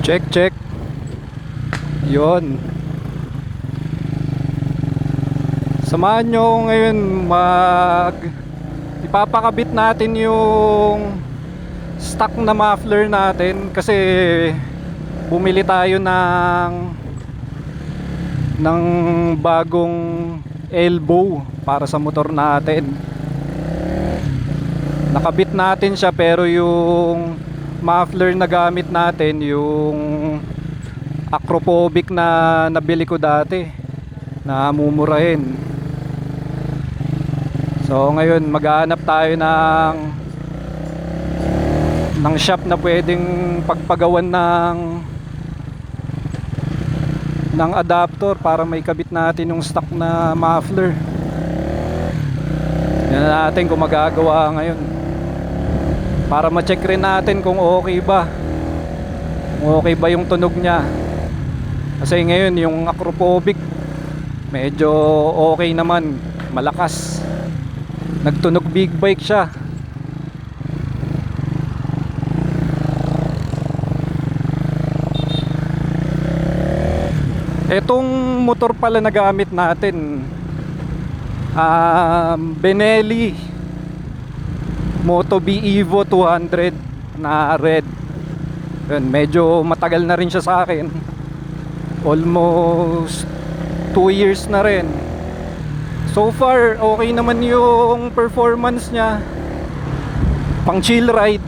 Check, check. Yon. Samahan nyo ngayon ipapakabit natin yung stock na muffler natin kasi bumili tayo ng bagong elbow para sa motor natin. Nakabit natin siya pero yung muffler na gamit natin yung Acropovic na nabili ko dati na mumurahin. So ngayon maghahanap tayo ng shop na pwedeng pagpagawan ng adapter para may kabit natin yung stock na muffler. Yan natin kung magagawa ngayon para ma-check rin natin kung okay ba yung tunog niya. Kasi ngayon yung Acropovic medyo okay naman, malakas, nagtunog big bike siya. Etong motor pala na gamit natin, Benelli Moto B Evo 200 na red. Yun, medyo matagal na rin siya sa akin, almost 2 years na rin. So far okay naman yung performance niya, pang chill ride.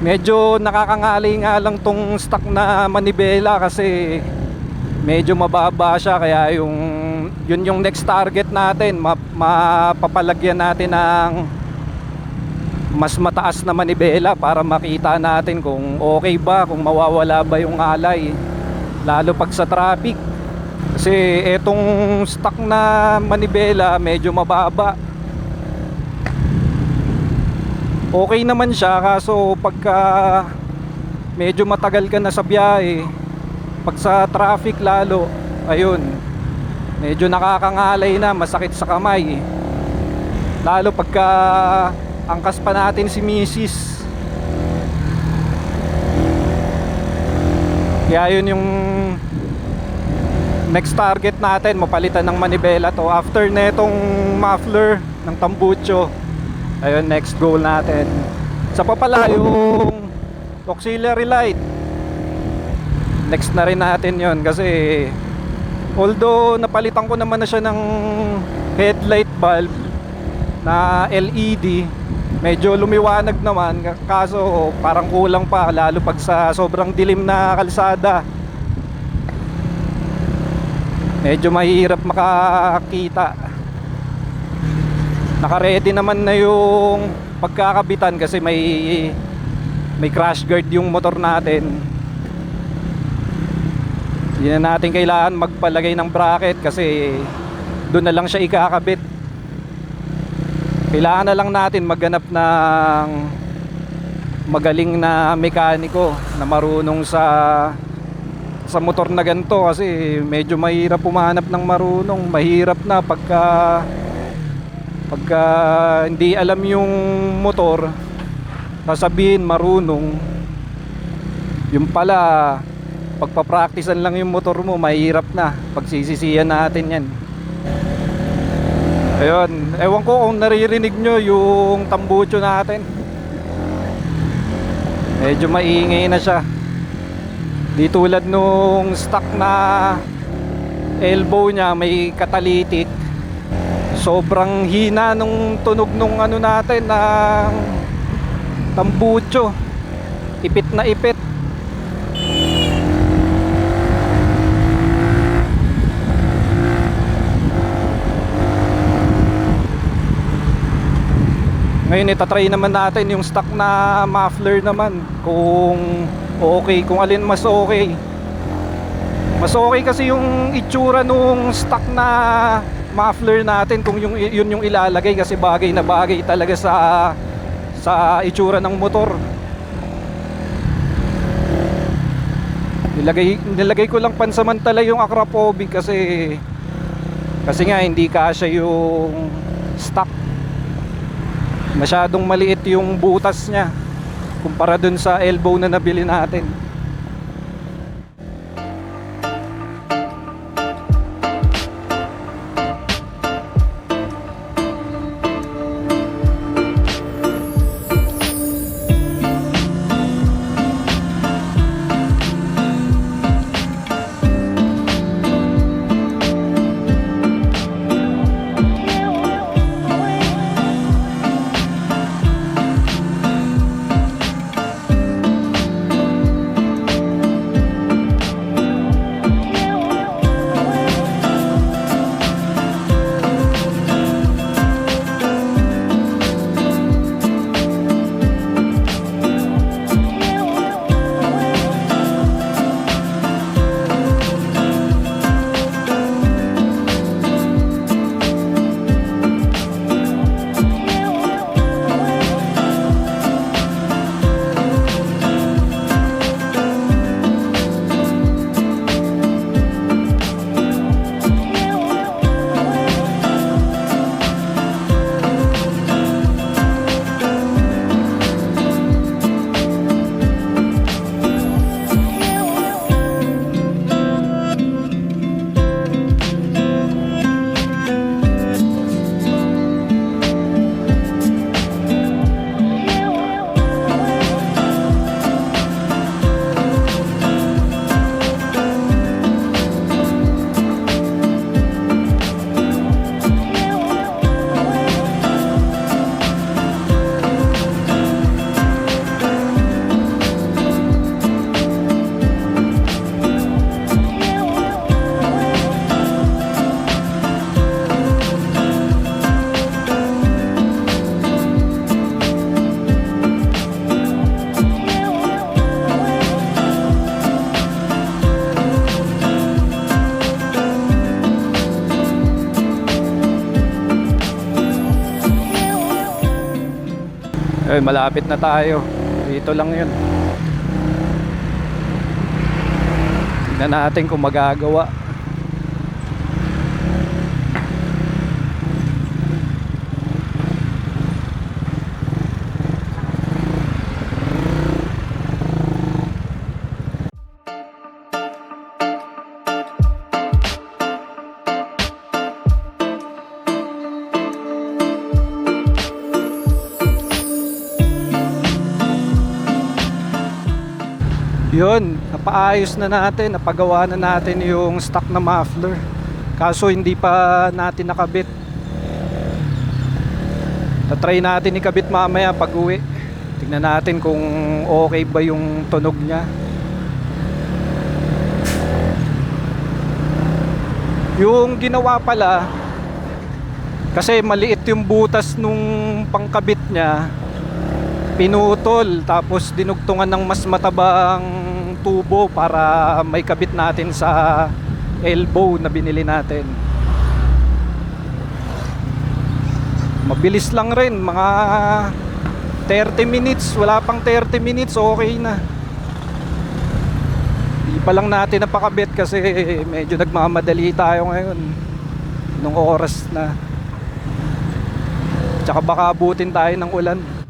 Medyo nakakangalay nga lang tong stock na manibela kasi medyo mababa siya, kaya yun yung next target natin, mapapalagyan natin ng mas mataas na manibela para makita natin kung okay ba, kung mawawala ba yung alay, lalo pag sa traffic. Kasi etong stock na manibela medyo mababa. Okay naman siya, kaso pagka medyo matagal ka na sa biyahe, pag sa traffic lalo, ayun, medyo nakakangalay na, masakit sa kamay. Lalo pagka angkas pa natin si Mrs. Kaya yun yung next target natin, mapalitan ng manibela to after netong muffler ng tambucho. Ayun, next goal natin. Sa papala yung auxiliary light, next na rin natin yun kasi although napalitan ko naman na siya ng headlight bulb na LED, medyo lumiwanag naman, kaso parang kulang pa, lalo pag sa sobrang dilim na kalsada. Medyo mahirap makakita. Naka-ready naman na yung pagkakabitan kasi may crash guard yung motor natin. Hindi na natin kailangan magpalagay ng bracket kasi doon na lang siya ikakabit. Kailangan na lang natin maghanap ng magaling na mekaniko na marunong sa motor na ganito, kasi medyo mahirap pumanap ng marunong. Mahirap na pagka hindi alam yung motor, sasabihin marunong, yung pala pagpa-practicean lang yung motor mo, mahirap na, pagsisisihan natin yan. Ayun, ewan ko kung naririnig nyo yung tambucho natin, medyo maingay na siya. Di tulad nung stock na elbow niya, may catalytic. Sobrang hina nung tunog nung ano natin, ng tambucho, ipit na ipit. Ngayon itatry naman natin yung stock na muffler naman, kung okay, kung alin mas okay. Mas okay kasi yung itsura nung stock na muffler natin kung yun yung ilalagay, kasi bagay na bagay talaga sa itsura ng motor. Nilagay ko lang pansamantala yung Acropovic kasi nga hindi kasya yung stock. Masyadong maliit yung butas niya kumpara dun sa elbow na nabili natin. Ay, malapit na tayo. Dito lang yun. Tignan natin kung magagawa. Yun, napaayos na natin, napagawa na natin yung stock na muffler. Kaso hindi pa natin nakabit. Tatry natin ikabit mamaya pag uwi. Tignan natin kung okay ba yung tunog niya. Yung ginawa pala, kasi maliit yung butas nung pangkabit niya, pinutol, tapos dinugtungan ng mas matabang tubo para may kabit natin sa elbow na binili natin. Mabilis lang rin, mga 30 minutes, wala pang 30 minutes, okay na. Di pa lang natin napakabit kasi medyo nagmamadali tayo ngayon nung oras na. Tsaka baka abutin tayo ng ulan.